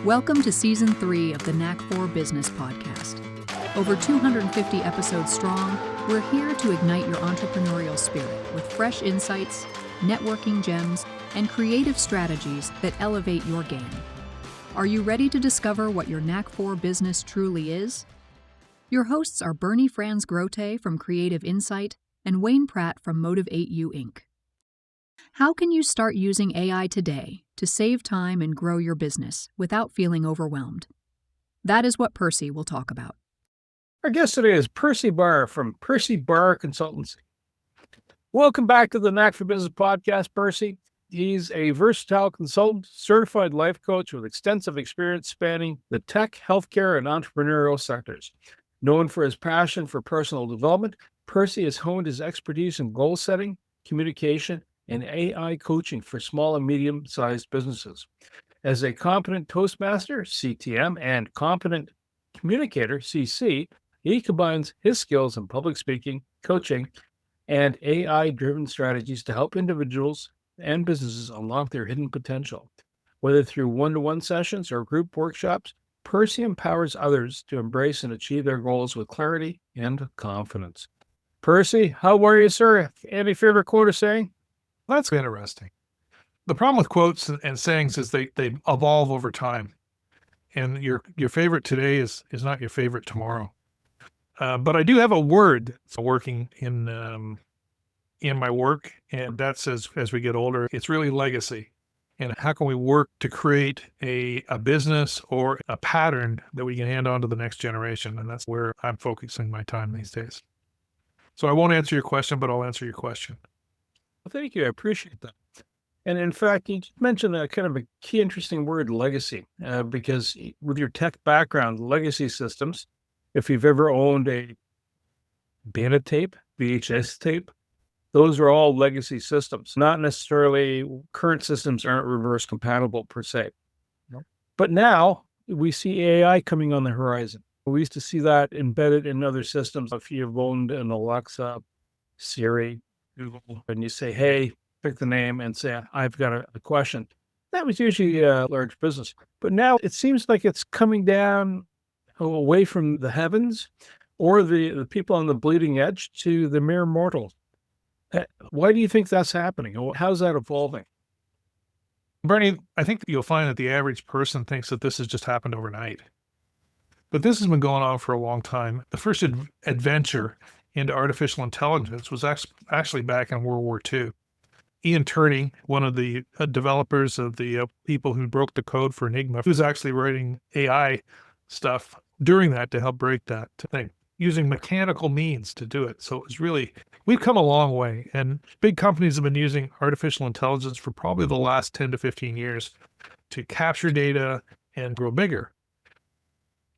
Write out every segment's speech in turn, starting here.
Welcome to Season 3 of the Knack for Business podcast. Over 250 episodes strong, we're here to ignite your entrepreneurial spirit with fresh insights, networking gems, and creative strategies that elevate your game. Are you ready to discover what your Knack for Business truly is? Your hosts are Bernie Franz Grote from Creative Insight and Wayne Pratt from Motivate You Inc. How can you start using AI today to save time and grow your business without feeling overwhelmed? That is what Percy will talk about. Our guest today is Percy Barr from Percy Barr Consultancy. Welcome back to the Knack for Business podcast, Percy. He's a versatile consultant, certified life coach with extensive experience spanning the tech, healthcare, and entrepreneurial sectors. Known for his passion for personal development, Percy has honed his expertise in goal setting, communication, and AI coaching for small and medium-sized businesses. As a competent Toastmaster, CTM, and competent communicator, CC, he combines his skills in public speaking, coaching, and AI-driven strategies to help individuals and businesses unlock their hidden potential. Whether through one-to-one sessions or group workshops, Percy empowers others to embrace and achieve their goals with clarity and confidence. Percy, how are you, sir? Any favorite quote or saying? That's interesting. The problem with quotes and sayings is they evolve over time. And your favorite today is not your favorite tomorrow. But I do have a word working in my work, and that says as we get older, it's really legacy. And how can we work to create a business or a pattern that we can hand on to the next generation? And that's where I'm focusing my time these days. So I won't answer your question, but I'll answer your question. Well, thank you. I appreciate that. And in fact, you mentioned a kind of a key interesting word, legacy, because with your tech background, legacy systems, if you've ever owned a bandit tape, VHS tape, those are all legacy systems. Not necessarily current systems aren't reverse compatible per se. No. But now we see AI coming on the horizon. We used to see that embedded in other systems. If you've owned an Alexa, Siri, Google, and you say, hey, pick the name and say, I've got a question. That was usually a large business. But now it seems like it's coming down away from the heavens or the people on the bleeding edge to the mere mortals. Why do you think that's happening? How's that evolving? Bernie, I think you'll find that the average person thinks that this has just happened overnight. But this has been going on for a long time. The first adventure into artificial intelligence was actually back in World War II. Ian Turney, one of the developers of the people who broke the code for Enigma, was actually writing AI stuff during that to help break that thing, using mechanical means to do it. So it was really, we've come a long way, and big companies have been using artificial intelligence for probably the last 10 to 15 years to capture data and grow bigger.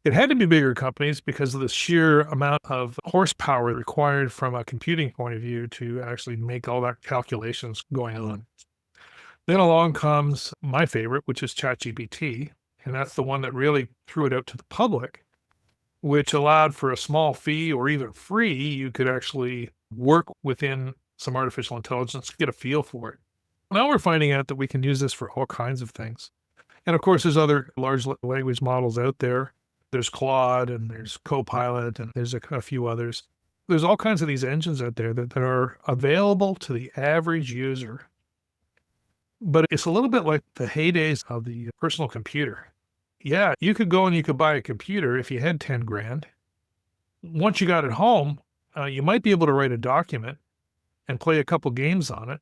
It had to be bigger companies because of the sheer amount of horsepower required from a computing point of view to actually make all that calculations going on. Then along comes my favorite, which is ChatGPT, and that's the one that really threw it out to the public, which allowed for a small fee or even free, you could actually work within some artificial intelligence, get a feel for it. Now we're finding out that we can use this for all kinds of things. And of course, there's other large language models out there. There's Claude and there's Copilot and there's a few others. There's all kinds of these engines out there that are available to the average user. But it's a little bit like the heydays of the personal computer. Yeah, you could go and you could buy a computer if you had 10 grand. Once you got it home, you might be able to write a document and play a couple games on it.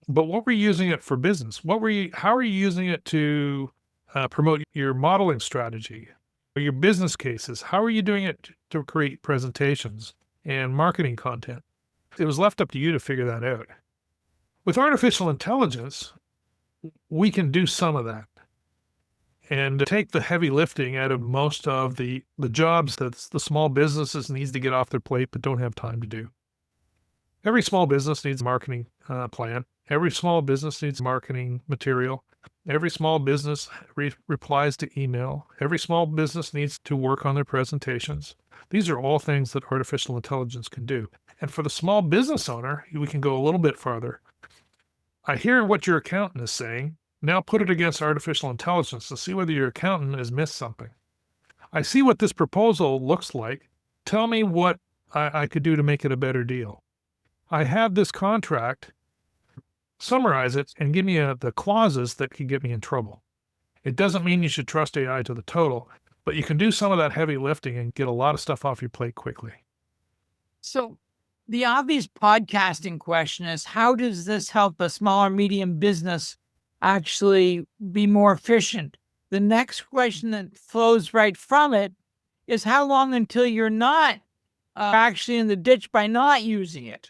But what were you using it for business? How are you using it to promote your modeling strategy? Your business cases, how are you doing it to create presentations and marketing content? It was left up to you to figure that out. With artificial intelligence, we can do some of that and take the heavy lifting out of most of the jobs that the small businesses needs to get off their plate but don't have time to do. Every small business needs a marketing plan. Every small business needs marketing material. Every small business replies to email. Every small business needs to work on their presentations. These are all things that artificial intelligence can do. And for the small business owner, we can go a little bit farther. I hear what your accountant is saying, Now put it against artificial intelligence to see whether your accountant has missed something. I see what this proposal looks like. Tell me what I could do to make it a better deal. I have this contract. Summarize it and give me the clauses that could get me in trouble. It doesn't mean you should trust AI to the total, but you can do some of that heavy lifting and get a lot of stuff off your plate quickly. So the obvious podcasting question is, how does this help a small or medium business actually be more efficient? The next question that flows right from it is, how long until you're not actually in the ditch by not using it?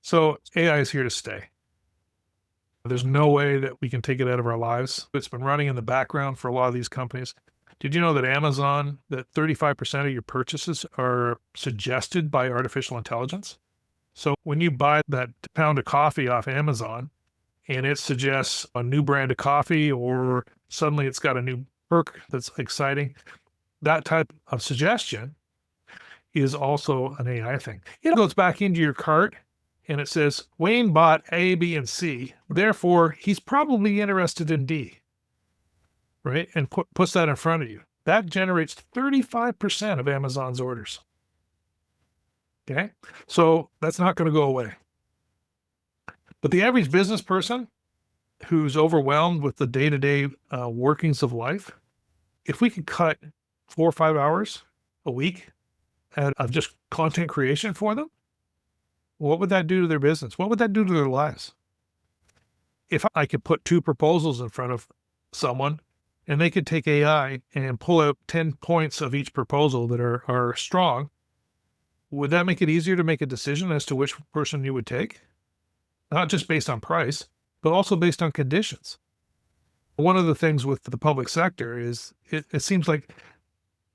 So AI is here to stay. There's no way that we can take it out of our lives. It's been running in the background for a lot of these companies. Did you know that Amazon, that 35% of your purchases are suggested by artificial intelligence? So when you buy that pound of coffee off Amazon and it suggests a new brand of coffee, or suddenly it's got a new perk that's exciting, that type of suggestion is also an AI thing. It goes back into your cart and it says, Wayne bought A, B, and C. Therefore, he's probably interested in D, right? And puts that in front of you. That generates 35% of Amazon's orders. Okay? So that's not going to go away. But the average business person who's overwhelmed with the day-to-day workings of life, if we could cut 4 or 5 hours a week of just content creation for them, what would that do to their business? What would that do to their lives? If I could put 2 proposals in front of someone and they could take AI and pull out 10 points of each proposal that are strong, would that make it easier to make a decision as to which person you would take? Not just based on price, but also based on conditions. One of the things with the public sector is it seems like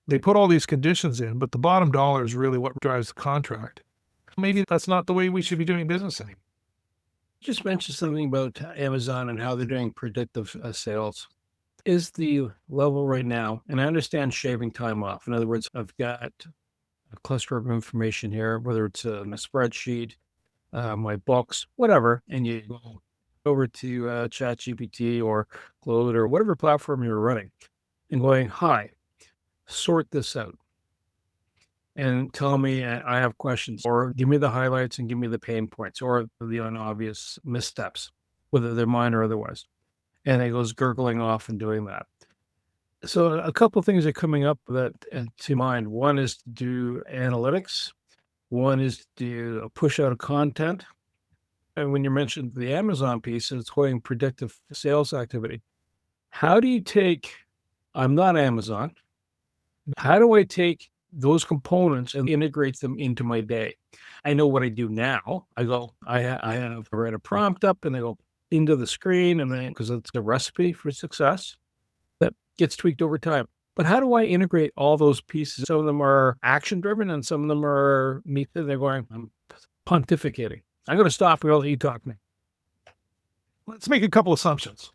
they put all these conditions in, but the bottom dollar is really what drives the contract. Maybe that's not the way we should be doing business anymore. You just mentioned something about Amazon and how they're doing predictive sales. Is the level right now, and I understand shaving time off. In other words, I've got a cluster of information here, whether it's a spreadsheet, my books, whatever, and you go over to ChatGPT or Claude or whatever platform you're running and going, hi, sort this out and tell me I have questions, or give me the highlights and give me the pain points or the unobvious missteps, whether they're mine or otherwise. And it goes gurgling off and doing that. So a couple of things are coming up that to mind. One is to do analytics. One is to push out content. And when you mentioned the Amazon piece, it's going predictive sales activity. How do you take, I'm not Amazon, how do I take those components and integrate them into my day? I know what I do now. I go, I have read a prompt up and I go into the screen, and then, because it's a recipe for success that gets tweaked over time. But how do I integrate all those pieces? Some of them are action driven and some of them are me. They're going, I'm pontificating. I'm going to stop and I'll let you talk to me. Let's make a couple assumptions.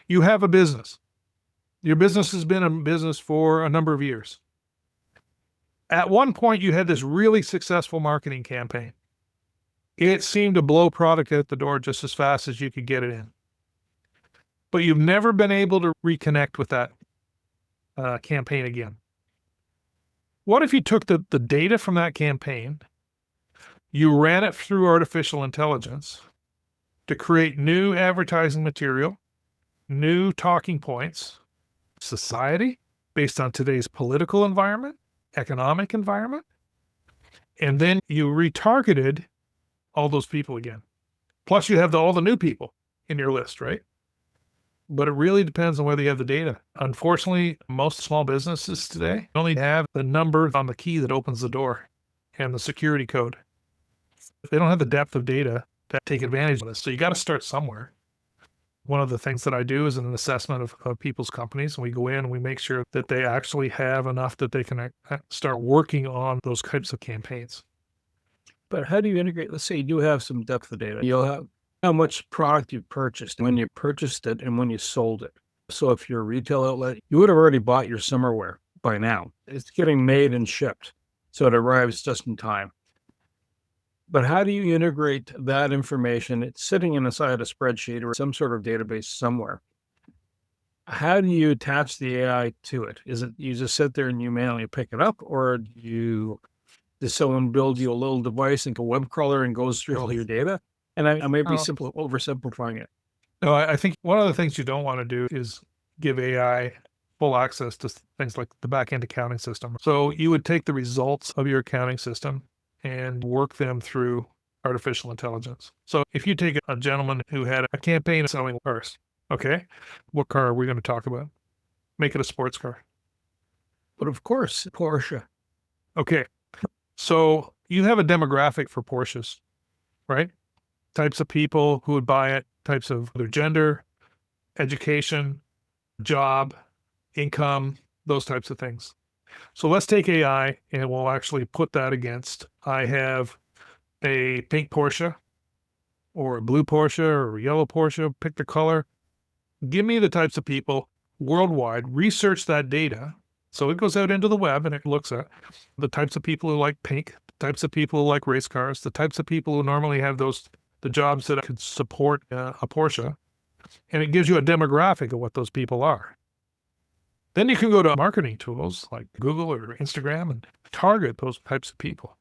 You have a business. Your business has been a business for a number of years. At one point, you had this really successful marketing campaign. It seemed to blow product out the door just as fast as you could get it in. But you've never been able to reconnect with that campaign again. What if you took the data from that campaign, you ran it through artificial intelligence to create new advertising material, new talking points, society based on today's political environment, economic environment, and then you retargeted all those people again. Plus you have all the new people in your list, right? But it really depends on whether you have the data. Unfortunately, most small businesses today only have the number on the key that opens the door and the security code. They don't have the depth of data to take advantage of this. So you got to start somewhere. One of the things that I do is an assessment of people's companies. And we go in and we make sure that they actually have enough that they can start working on those types of campaigns. But how do you integrate? Let's say you do have some depth of data. You'll have how much product you purchased, when you purchased it, and when you sold it. So if you're a retail outlet, you would have already bought your summerwear by now. It's getting made and shipped, so it arrives just in time. But how do you integrate that information? It's sitting inside a spreadsheet or some sort of database somewhere. How do you attach the AI to it? Is it you just sit there and you manually pick it up, or does someone build you a little device like a web crawler and goes through all your data? And I may be Oh. oversimplifying it. No, I think one of the things you don't want to do is give AI full access to things like the back-end accounting system. So you would take the results of your accounting system and work them through artificial intelligence. So if you take a gentleman who had a campaign selling cars, okay, what car are we going to talk about? Make it a sports car. But of course, Porsche. Okay. So you have a demographic for Porsches, right? Types of people who would buy it, types of their gender, education, job, income, those types of things. So let's take AI and we'll actually put that against, I have a pink Porsche or a blue Porsche or a yellow Porsche, pick the color. Give me the types of people worldwide, research that data. So it goes out into the web and it looks at the types of people who like pink, the types of people who like race cars, the types of people who normally have the jobs that could support a Porsche. And it gives you a demographic of what those people are. Then you can go to marketing tools like Google or Instagram and target those types of people.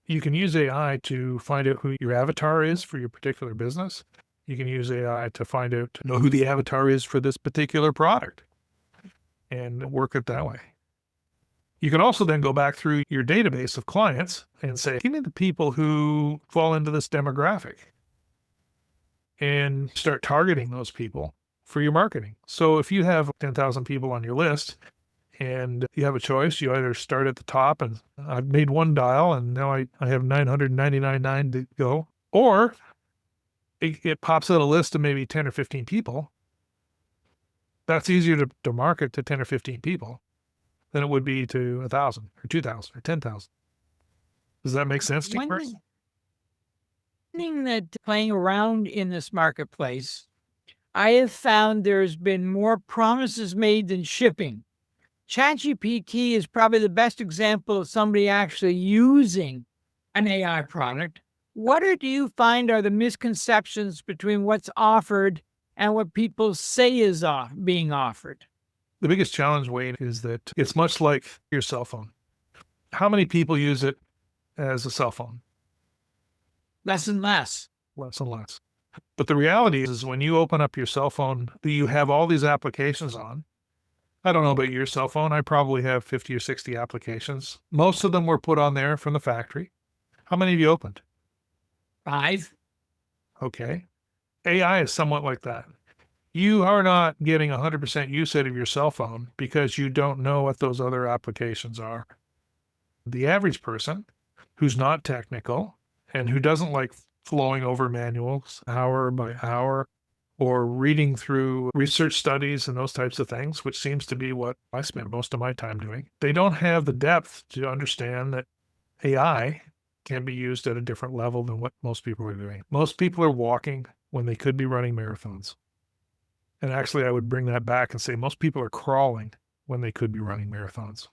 You can use AI to find out who your avatar is for your particular business. You can use AI to know who the avatar is for this particular product and work it that way. You can also then go back through your database of clients and say, give me the people who fall into this demographic and start targeting those people for your marketing. So if you have 10,000 people on your list and you have a choice, you either start at the top and I've made one dial and now I have 999 to go, or it pops out a list of maybe 10 or 15 people. That's easier to market to 10 or 15 people than it would be to 1,000 or 2,000 or 10,000. Does that make sense to you? One thing that playing around in this marketplace, I have found there's been more promises made than shipping. ChatGPT is probably the best example of somebody actually using an AI product. What do you find are the misconceptions between what's offered and what people say is being offered? The biggest challenge, Wayne, is that it's much like your cell phone. How many people use it as a cell phone? Less and less. Less and less. But the reality is when you open up your cell phone, you have all these applications on. I don't know about your cell phone. I probably have 50 or 60 applications. Most of them were put on there from the factory. How many have you opened? 5. Okay. AI is somewhat like that. You are not getting 100% use out of your cell phone because you don't know what those other applications are. The average person who's not technical and who doesn't like flowing over manuals hour by hour or reading through research studies and those types of things, which seems to be what I spend most of my time doing, they don't have the depth to understand that AI can be used at a different level than what most people are doing. Most people are walking when they could be running marathons. And actually, I would bring that back and say most people are crawling when they could be running marathons.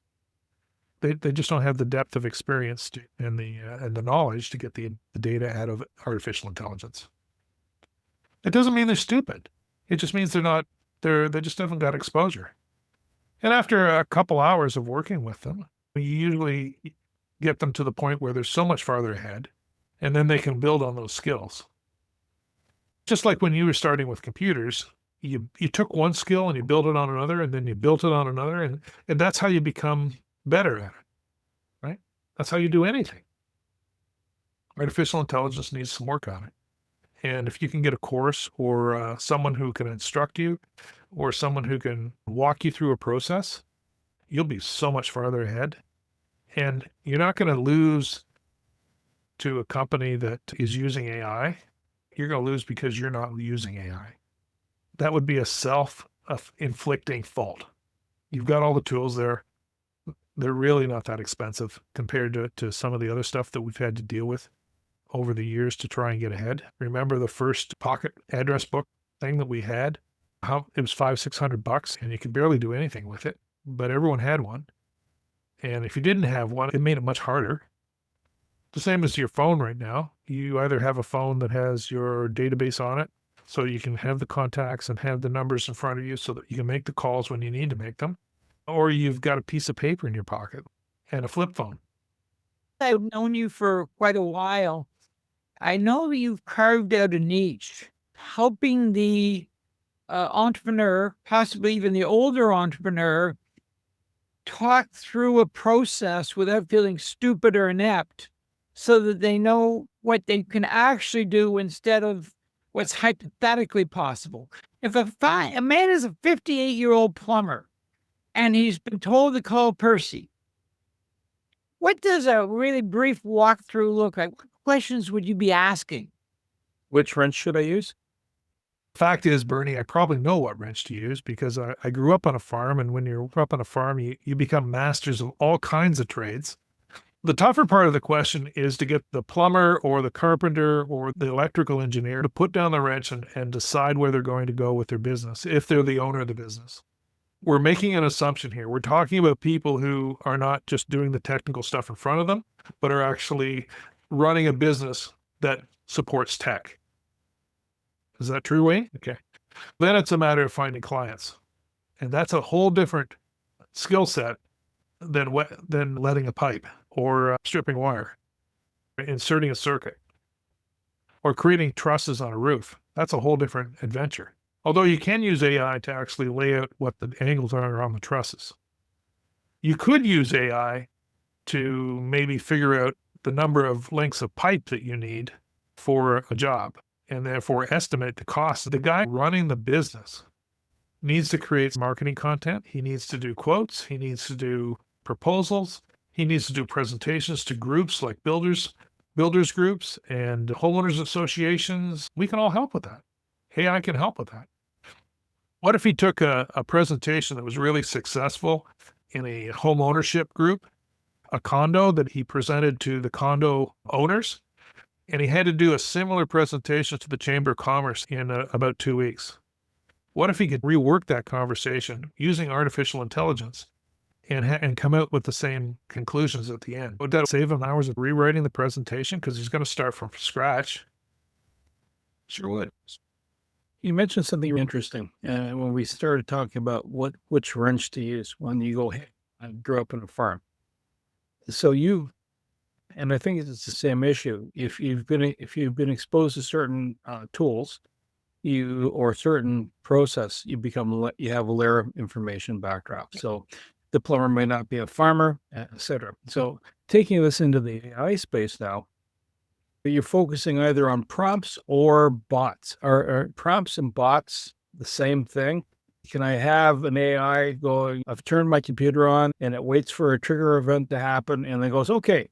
They just don't have the depth of experience and the knowledge to get the data out of artificial intelligence. It doesn't mean they're stupid. It just means they just haven't got exposure. And after a couple hours of working with them, we usually get them to the point where they're so much farther ahead, and then they can build on those skills. Just like when you were starting with computers, you took one skill and you built it on another, and then you built it on another, and that's how you become better at it, right? That's how you do anything. Artificial intelligence needs some work on it. And if you can get a course or someone who can instruct you or someone who can walk you through a process, you'll be so much farther ahead. And you're not going to lose to a company that is using AI. You're going to lose because you're not using AI. That would be a self-inflicting fault. You've got all the tools there. They're really not that expensive compared to some of the other stuff that we've had to deal with over the years to try and get ahead. Remember the first pocket address book thing that we had? It was $500-600 and you could barely do anything with it, but everyone had one. And if you didn't have one, it made it much harder. The same as your phone right now. You either have a phone that has your database on it, so you can have the contacts and have the numbers in front of you so that you can make the calls when you need to make them, or you've got a piece of paper in your pocket and a flip phone. I've known you for quite a while. I know you've carved out a niche, helping the entrepreneur, possibly even the older entrepreneur, talk through a process without feeling stupid or inept so that they know what they can actually do instead of what's hypothetically possible. If a man is a 58-year-old plumber and he's been told to call Percy, what does a really brief walkthrough look like? What questions would you be asking? Which wrench should I use? Fact is, Bernie, I probably know what wrench to use because I grew up on a farm, and when you're up on a farm, you become masters of all kinds of trades. The tougher part of the question is to get the plumber or the carpenter or the electrical engineer to put down the wrench and decide where they're going to go with their business, if they're the owner of the business. We're making an assumption here. We're talking about people who are not just doing the technical stuff in front of them, but are actually running a business that supports tech. Is that true, Wayne? Okay. Then it's a matter of finding clients. And that's a whole different skill set than letting a pipe or stripping wire, inserting a circuit, or creating trusses on a roof. That's a whole different adventure. Although you can use AI to actually lay out what the angles are on the trusses. You could use AI to maybe figure out the number of lengths of pipe that you need for a job, and therefore estimate the cost. The guy running the business needs to create marketing content. He needs to do quotes. He needs to do proposals. He needs to do presentations to groups like builders groups and homeowners associations. We can all help with that. AI can help with that. What if he took a presentation that was really successful in a home ownership group, a condo that he presented to the condo owners, and he had to do a similar presentation to the Chamber of Commerce in about 2 weeks? What if he could rework that conversation using artificial intelligence and come out with the same conclusions at the end? Would that save him hours of rewriting the presentation because he's going to start from scratch? Sure would. You mentioned something interesting when we started talking about which wrench to use when you go, hey, I grew up on a farm. So and I think it's the same issue. If you've been exposed to certain tools, or certain process, you have a layer of information backdrop. So the plumber may not be a farmer, etc. So taking this into the AI space now, you're focusing either on prompts or bots. Are prompts and bots the same thing? Can I have an AI going, I've turned my computer on and it waits for a trigger event to happen and then goes, okay,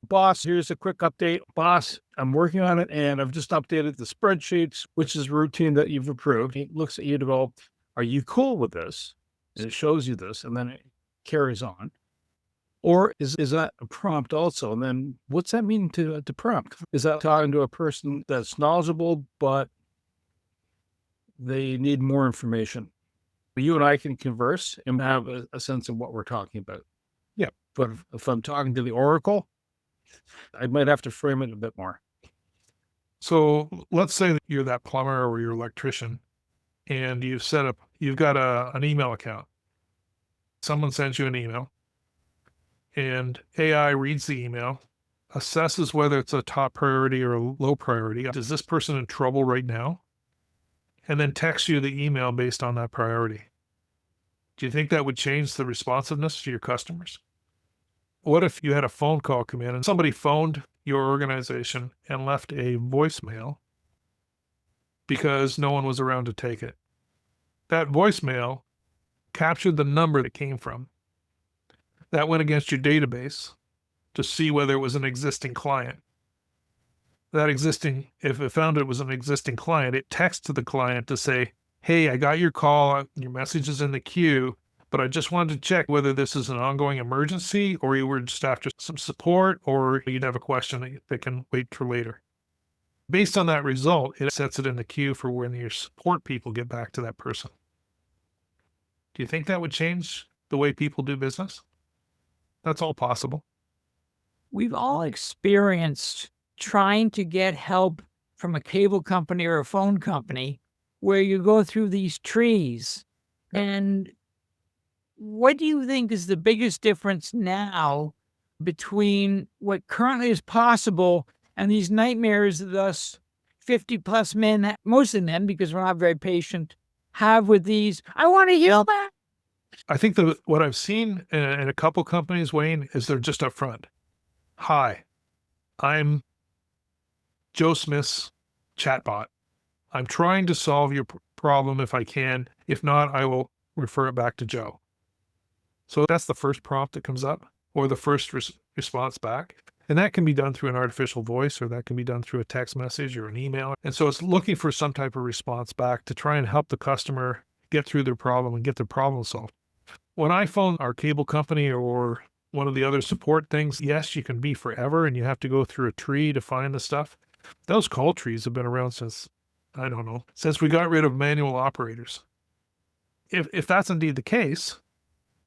boss, here's a quick update. Boss, I'm working on it and I've just updated the spreadsheets, which is a routine that you've approved. He looks at you to go, are you cool with this? And it shows you this and then it carries on. Or is that a prompt also? And then what's that mean to prompt? Is that talking to a person that's knowledgeable, but they need more information? You and I can converse and have a sense of what we're talking about. Yeah. But if I'm talking to the Oracle, I might have to frame it a bit more. So let's say that you're that plumber or your electrician and you've got an email account. Someone sends you an email and AI reads the email, assesses whether it's a top priority or a low priority. Is this person in trouble right now? And then texts you the email based on that priority. Do you think that would change the responsiveness to your customers? What if you had a phone call come in and somebody phoned your organization and left a voicemail because no one was around to take it? That voicemail captured the number that came from. That went against your database to see whether it was an existing client. If it found it was an existing client, it texts to the client to say, hey, I got your call, your message is in the queue, but I just wanted to check whether this is an ongoing emergency or you were just after some support or you'd have a question that can wait for later. Based on that result, it sets it in the queue for when your support people get back to that person. Do you think that would change the way people do business? That's all possible. We've all experienced trying to get help from a cable company or a phone company where you go through these trees. And what do you think is the biggest difference now between what currently is possible and these nightmares that us 50 plus men, most of them, because we're not very patient, have with these? I want to heal that. I think that what I've seen in a couple companies, Wayne, is they're just upfront. Hi, I'm Joe Smith's chatbot. I'm trying to solve your problem if I can. If not, I will refer it back to Joe. So that's the first prompt that comes up, or the first response back. And that can be done through an artificial voice, or that can be done through a text message or an email. And so it's looking for some type of response back to try and help the customer get through their problem and get their problem solved. When I phone our cable company or one of the other support things, yes, you can be forever and you have to go through a tree to find the stuff. Those call trees have been around since, I don't know, since we got rid of manual operators. If that's indeed the case,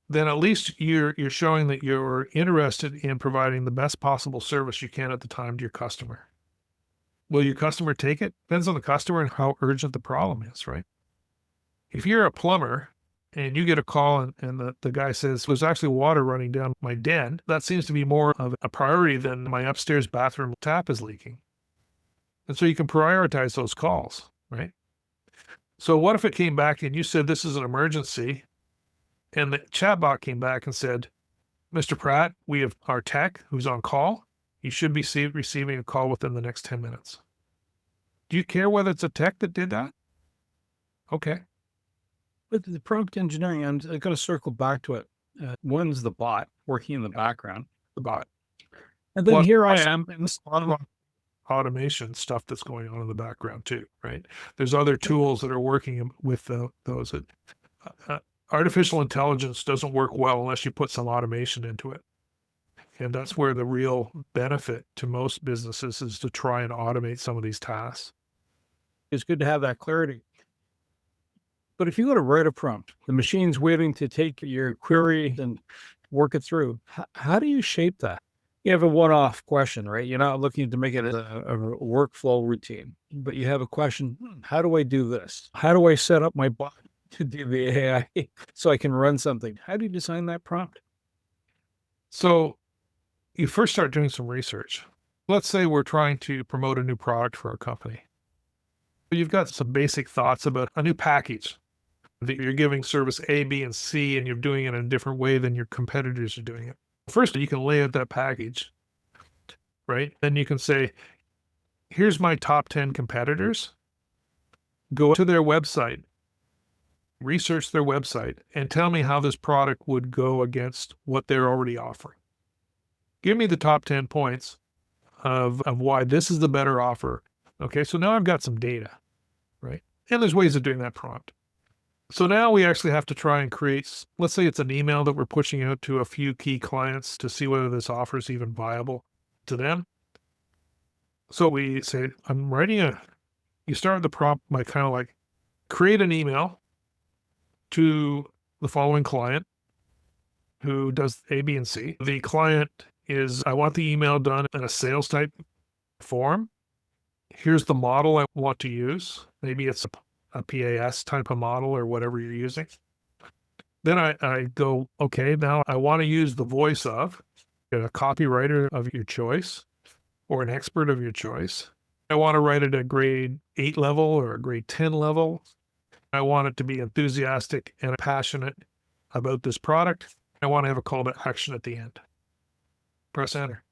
then at least you're showing that you're interested in providing the best possible service you can at the time to your customer. Will your customer take it? Depends on the customer and how urgent the problem is, right? If you're a plumber and you get a call and the guy says, there's actually water running down my den, that seems to be more of a priority than my upstairs bathroom tap is leaking. And so you can prioritize those calls, right? So what if it came back and you said, this is an emergency, and the chatbot came back and said, Mr. Pratt, we have our tech who's on call. You should be receiving a call within the next 10 minutes. Do you care whether it's a tech that did that? Okay. But the prompt engineering, I'm going to circle back to it. One's the bot working in the background, The bot. and then Well, here I am. There's a lot of automation stuff that's going on in the background too, right? There's other tools that are working with those. Artificial intelligence doesn't work well unless you put some automation into it. And that's where the real benefit to most businesses is to try and automate some of these tasks. It's good to have that clarity. But if you go to write a prompt, the machine's waiting to take your query and work it through. How do you shape that? You have a one-off question, right? You're not looking to make it a workflow routine, but you have a question. How do I do this? How do I set up my bot to do the AI so I can run something? How do you design that prompt? So you first start doing some research. Let's say we're trying to promote a new product for our company. You've got some basic thoughts about a new package that you're giving service A, B, and C, and you're doing it in a different way than your competitors are doing it. First, you can lay out that package, right? Then you can say, here's my top 10 competitors. Go to their website, research their website, and tell me how this product would go against what they're already offering. Give me the top 10 points of why this is the better offer. Okay, so now I've got some data, right? And there's ways of doing that prompt. So now we actually have to try and create, let's say it's an email that we're pushing out to a few key clients to see whether this offer is even viable to them. So we say, you start the prompt by kind of like, create an email to the following client who does A, B, and C. The client is, I want the email done in a sales type form. Here's the model I want to use. Maybe it's a PAS type of model or whatever you're using. Then I go, okay, now I want to use the voice of a copywriter of your choice or an expert of your choice. I want to write it at grade 8 level or a grade 10 level. I want it to be enthusiastic and passionate about this product. I want to have a call to action at the end. Press enter.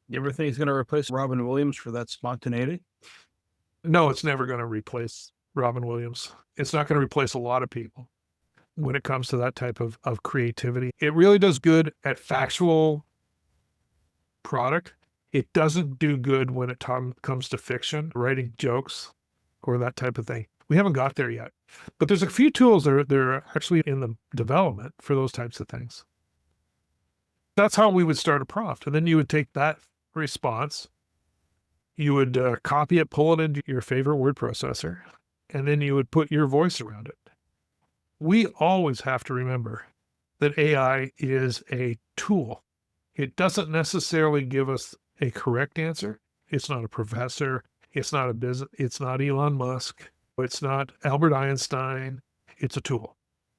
You ever think he's going to replace Robin Williams for that spontaneity? No, it's never going to replace Robin Williams. It's not going to replace a lot of people when it comes to that type of creativity. It really does good at factual product. It doesn't do good when it comes to fiction, writing jokes or that type of thing. We haven't got there yet, but there's a few tools that are actually in the development for those types of things. That's how we would start a prompt. And then you would take that response, you would copy it, pull it into your favorite word processor, and then you would put your voice around it. We always have to remember that AI is a tool. It doesn't necessarily give us a correct answer. It's not a professor. It's not a business. It's not Elon Musk. It's not Albert Einstein. It's a tool.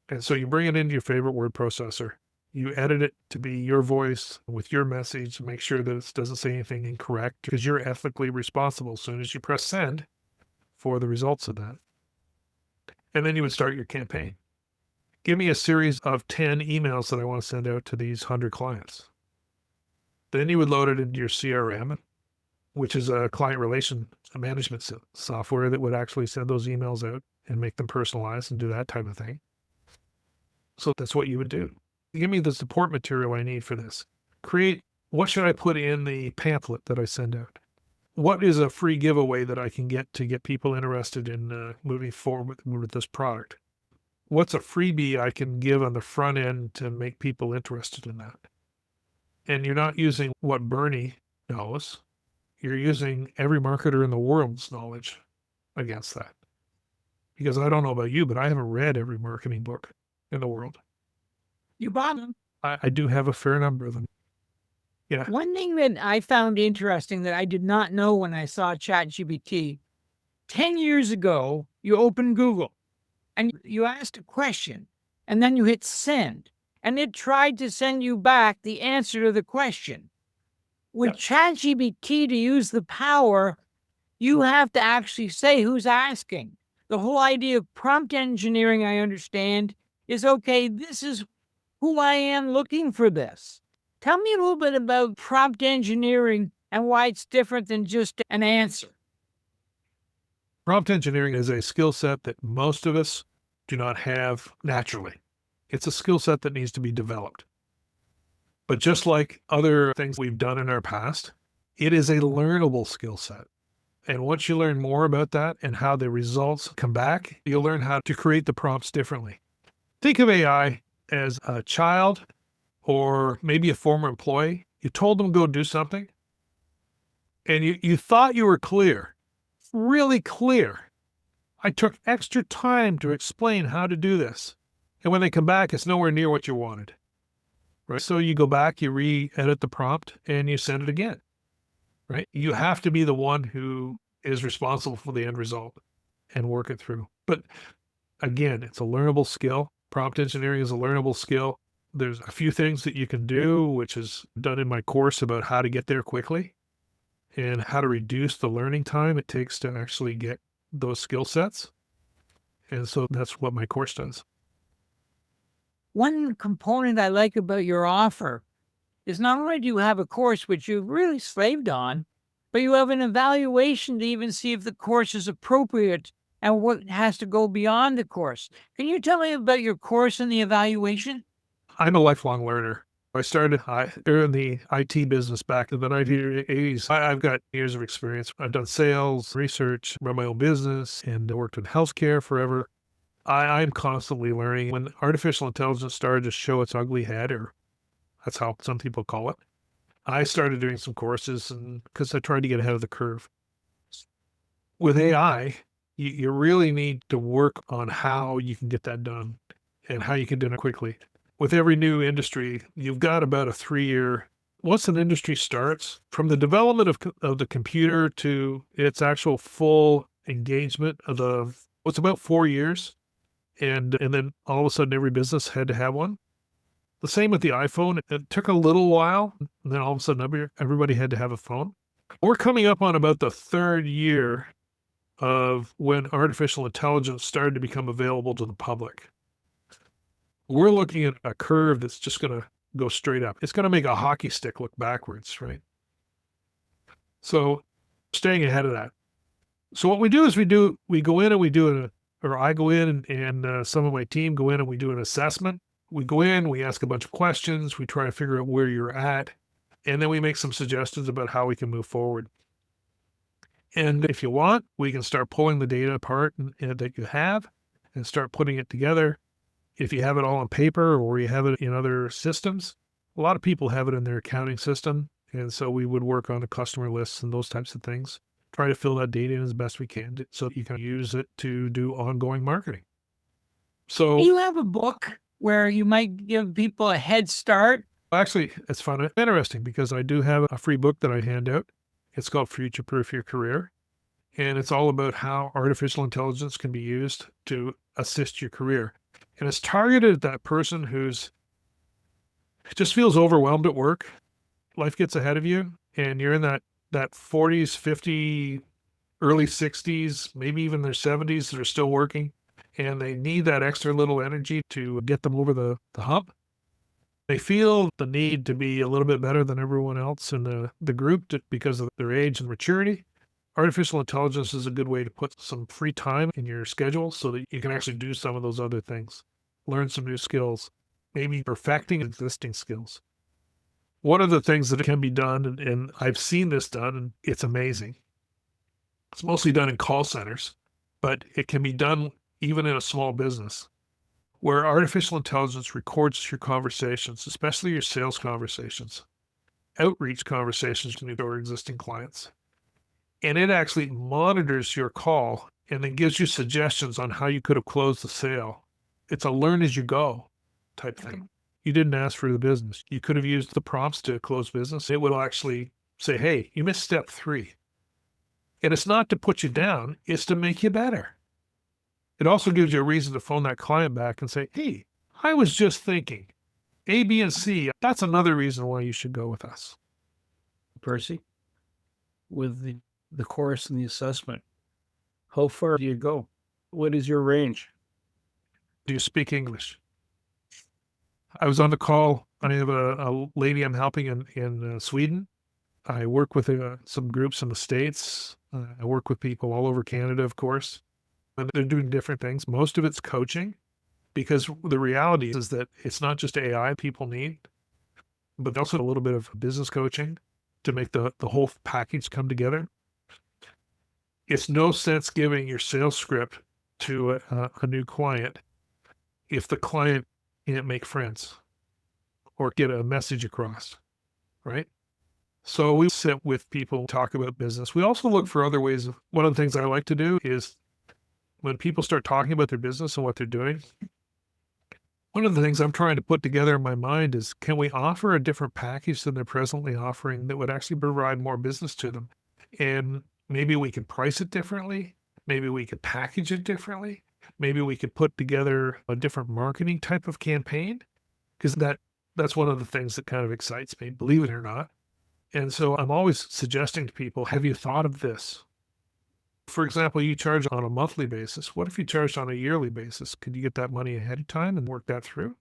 And so you bring it into your favorite word processor. You edit it to be your voice with your message. Make sure that it doesn't say anything incorrect because you're ethically responsible as soon as you press send for the results of that. And then you would start your campaign. Give me a series of 10 emails that I want to send out to these 100 clients. Then you would load it into your CRM, which is a client relation management software that would actually send those emails out and make them personalized and do that type of thing. So that's what you would do. Give me the support material I need for this. What should I put in the pamphlet that I send out? What is a free giveaway that I can get to get people interested in moving forward with this product? What's a freebie I can give on the front end to make people interested in that? And you're not using what Bernie knows. You're using every marketer in the world's knowledge against that. Because I don't know about you, but I haven't read every marketing book in the world. You bought them. I do have a fair number of them. Yeah. One thing that I found interesting that I did not know when I saw ChatGPT, 10 years ago, you opened Google and you asked a question and then you hit send and it tried to send you back the answer to the question. With ChatGPT, to use the power, you have to actually say who's asking. The whole idea of prompt engineering, I understand, is okay, this is who I am looking for this. Tell me a little bit about prompt engineering and why it's different than just an answer. Prompt engineering is a skill set that most of us do not have naturally. It's a skill set that needs to be developed. But just like other things we've done in our past, it is a learnable skill set. And once you learn more about that and how the results come back, you'll learn how to create the prompts differently. Think of AI as a child or maybe a former employee. You told them to go do something and you thought you were clear, really clear. I took extra time to explain how to do this. And when they come back, it's nowhere near what you wanted. Right? So you go back, you re-edit the prompt and you send it again. Right? You have to be the one who is responsible for the end result and work it through. But again, it's a learnable skill. Prompt engineering is a learnable skill. There's a few things that you can do, which is done in my course about how to get there quickly and how to reduce the learning time it takes to actually get those skill sets. And so that's what my course does. One component I like about your offer is not only do you have a course which you've really slaved on, but you have an evaluation to even see if the course is appropriate and what has to go beyond the course. Can you tell me about your course and the evaluation? I'm a lifelong learner. I started in the IT business back in the 1980s. I've got years of experience. I've done sales, research, run my own business, and worked in healthcare forever. I'm constantly learning. When artificial intelligence started to show its ugly head, or that's how some people call it, I started doing some courses because I tried to get ahead of the curve. With AI, you really need to work on how you can get that done and how you can do it quickly. With every new industry, you've got about a 3-year, once an industry starts, from the development of the computer to its actual full engagement it's about 4 years. And then all of a sudden every business had to have one. The same with the iPhone. It took a little while, and then all of a sudden everybody had to have a phone. We're coming up on about the 3rd year of when artificial intelligence started to become available to the public. We're looking at a curve that's just going to go straight up. It's going to make a hockey stick look backwards, right? So staying ahead of that. So what we do is we go in and we do I go in and some of my team go in and we do an assessment. We go in, we ask a bunch of questions, we try to figure out where you're at, and then we make some suggestions about how we can move forward. And if you want, we can start pulling the data apart that you have and start putting it together. If you have it all on paper or you have it in other systems, a lot of people have it in their accounting system. And so we would work on the customer lists and those types of things. Try to fill that data in as best we can so that you can use it to do ongoing marketing. So Do you have a book where you might give people a head start Actually, it's fun and interesting because I do have a free book that I hand out. It's called Future Proof Your Career. And it's all about how artificial intelligence can be used to assist your career. And it's targeted at that person who's just feels overwhelmed at work. Life gets ahead of you and you're in that 40s, 50, early 60s, maybe even their 70s that are still working. And they need that extra little energy to get them over the hump. They feel the need to be a little bit better than everyone else in the group because of their age and maturity. Artificial intelligence is a good way to put some free time in your schedule so that you can actually do some of those other things, learn some new skills, maybe perfecting existing skills. One of the things that can be done, and I've seen this done, and it's amazing. It's mostly done in call centers, but it can be done even in a small business where artificial intelligence records your conversations, especially your sales conversations, outreach conversations to new or existing clients. And it actually monitors your call and then gives you suggestions on how you could have closed the sale. It's a learn as you go type thing. You didn't ask for the business. You could have used the prompts to close business. It will actually say, hey, you missed step 3. And it's not to put you down, it's to make you better. It also gives you a reason to phone that client back and say, hey, I was just thinking A, B, and C. That's another reason why you should go with us. Percy, with the course and the assessment, how far do you go? What is your range? Do you speak English? I was on the call. I have a lady I'm helping in Sweden. I work with some groups in the States. I work with people all over Canada, of course. And they're doing different things. Most of it's coaching because the reality is that it's not just AI people need, but also a little bit of business coaching to make the whole package come together. It's no sense giving your sales script to a new client if the client can't make friends or get a message across, right? So we sit with people, talk about business. We also look for other ways of, one of the things I like to do is when people start talking about their business and what they're doing, one of the things I'm trying to put together in my mind is, can we offer a different package than they're presently offering that would actually provide more business to them? And maybe we could price it differently. Maybe we could package it differently. Maybe we could put together a different marketing type of campaign, because that's one of the things that kind of excites me, believe it or not. And so I'm always suggesting to people, have you thought of this? For example, you charge on a monthly basis. What if you charged on a yearly basis? Could you get that money ahead of time and work that through?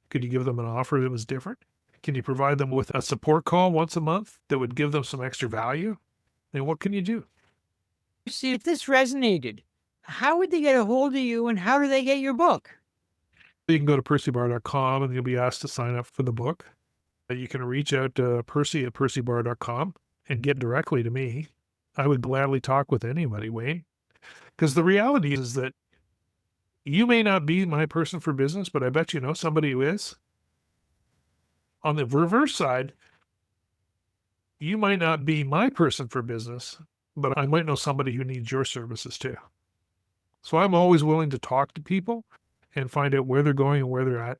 Could you give them an offer that was different? Can you provide them with a support call once a month that would give them some extra value? And what can you do? See, if this resonated, how would they get a hold of you and how do they get your book? You can go to percybarr.com and you'll be asked to sign up for the book. You can reach out to Percy at percybarr.com and get directly to me. I would gladly talk with anybody, Wayne, because the reality is that you may not be my person for business, but I bet you know somebody who is. On the reverse side, you might not be my person for business, but I might know somebody who needs your services too. So I'm always willing to talk to people and find out where they're going and where they're at.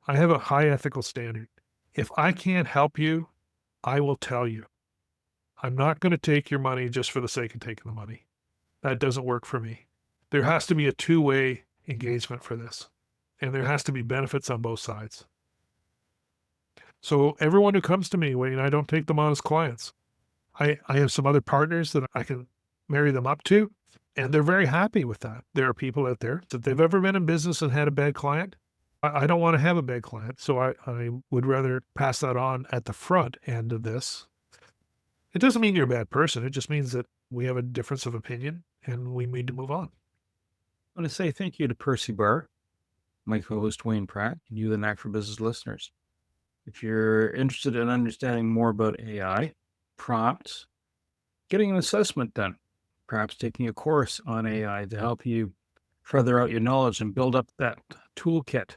I have a high ethical standard. If I can't help you, I will tell you. I'm not going to take your money just for the sake of taking the money. That doesn't work for me. There has to be a two-way engagement for this, and there has to be benefits on both sides. So everyone who comes to me, Wayne, I don't take them on as clients. I have some other partners that I can marry them up to, and they're very happy with that. There are people out there that they've ever been in business and had a bad client. I don't want to have a bad client, so I would rather pass that on at the front end of this. It doesn't mean you're a bad person. It just means that we have a difference of opinion and we need to move on. I want to say thank you to Percy Barr, my co-host Wayne Pratt, and you, the Knack for Business listeners. If you're interested in understanding more about AI, prompts, getting an assessment done, perhaps taking a course on AI to help you further out your knowledge and build up that toolkit,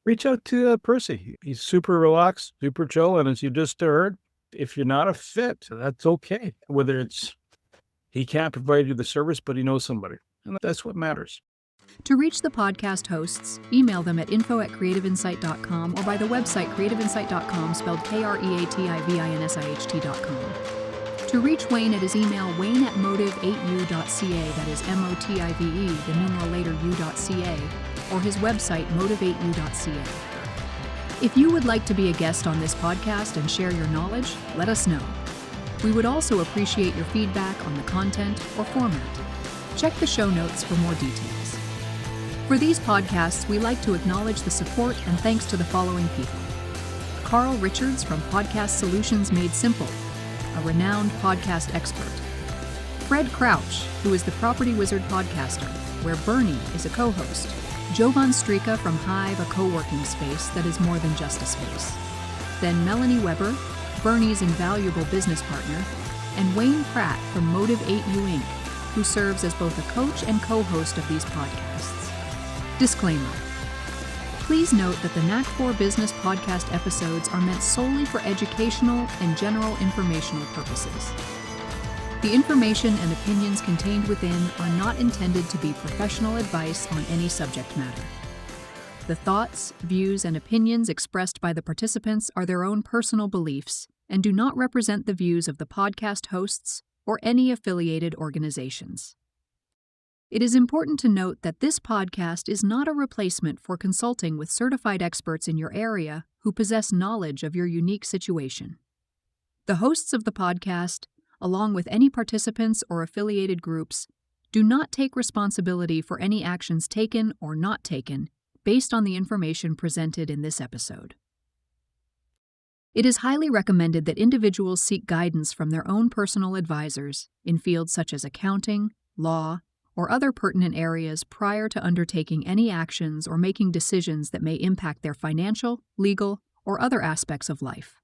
reach out to Percy. He's super relaxed, super chill. And as you just heard, if you're not a fit, that's okay. Whether it's he can't provide you the service, but he knows somebody. And that's what matters. To reach the podcast hosts, email them at info@creativeinsight.com or by the website creativeinsight.com, spelled KREATIVINSIHT.com. To reach Wayne at his email, wayne@motive8u.ca, that is MOTIVE, the numeral later u.ca, or his website, motive8u.ca. If you would like to be a guest on this podcast and share your knowledge, let us know. We would also appreciate your feedback on the content or format. Check the show notes for more details. For these podcasts, we like to acknowledge the support and thanks to the following people. Carl Richards from Podcast Solutions Made Simple, a renowned podcast expert. Fred Crouch, who is the Property Wizard podcaster, where Bernie is a co-host. Jovan Strika from Hive, a co-working space that is more than just a space. Then Melanie Weber, Bernie's invaluable business partner, and Wayne Pratt from Motive8u Inc., who serves as both a coach and co-host of these podcasts. Disclaimer. Please note that the Knack for Business podcast episodes are meant solely for educational and general informational purposes. The information and opinions contained within are not intended to be professional advice on any subject matter. The thoughts, views, and opinions expressed by the participants are their own personal beliefs and do not represent the views of the podcast hosts or any affiliated organizations. It is important to note that this podcast is not a replacement for consulting with certified experts in your area who possess knowledge of your unique situation. The hosts of the podcast, along with any participants or affiliated groups, do not take responsibility for any actions taken or not taken based on the information presented in this episode. It is highly recommended that individuals seek guidance from their own personal advisors in fields such as accounting, law, or other pertinent areas prior to undertaking any actions or making decisions that may impact their financial, legal, or other aspects of life.